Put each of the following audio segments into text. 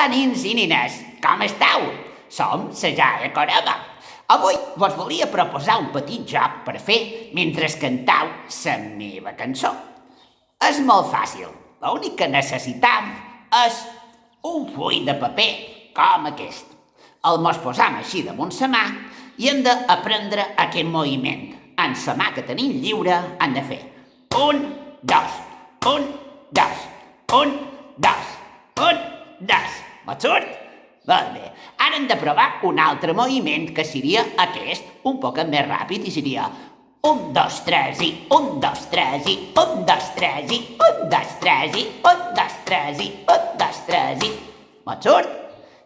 Hola, nins i nines, com esteu? Som la Jaya Coreba. Avui vos volia proposar un petit joc per fer mentre cantau la meva cançó. És molt fàcil, l'únic que necessitam és un full de paper com aquest. El mos posam així damunt la mà i hem d'aprendre aquest moviment. En la mà que tenim lliure hem de fer 1, 2, 1, 2, 1, 2, 1, 2. Vos surt? Molt bé. Ara hem de provar un altre moviment que seria aquest, un poc més ràpid, i seria 1, 2, 3 i 1, 2, 3 i 1, 2, 3 i 1, 2, 3 i 1, 2, 3 i 1, 2, 3 i... Vos surt?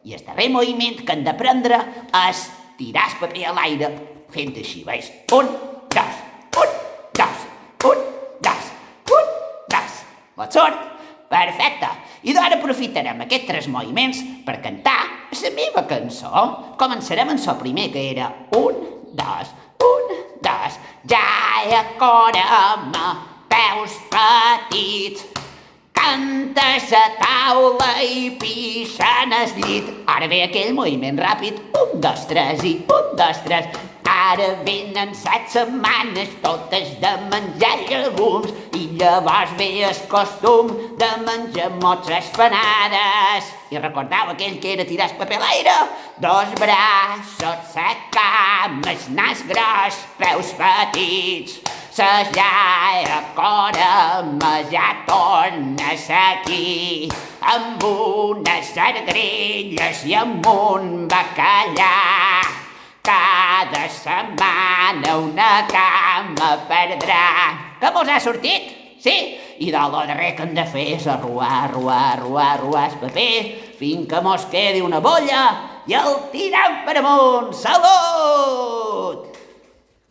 I el darrer moviment que hem d'aprendre és tirar el paper a l'aire fent així, veus? 1, 2, 1, 2, 1, 2, 1, 2. Vos surt? Perfecte. I ara aprofitarem aquests 3 moviments per cantar la meva cançó. Començarem amb el primer, que era 1, 2, 1, 2. Jaya Coreba, peus petits, canta a la taula i pixa en el llit. Ara ve aquell moviment ràpid, 1, 2, 3 i 1, 2, 3. Ara venen 7 setmanes totes de menjar llegums i llavors ve el costum de menjar motzes panades. I recordeu aquell que era tirar el paper a l'aire? 2 braços, la cama, el nas gros, peus petits. La Jaya Coreba ja torna aquí amb unes argrilles i amb un bacallà. Cada setmana una cama perdrà. Que mos ha sortit? Sí? I de lo darrer que hem de fer és arruar el paper fins que mos quedi una bolla i el tiram per amunt. Salut!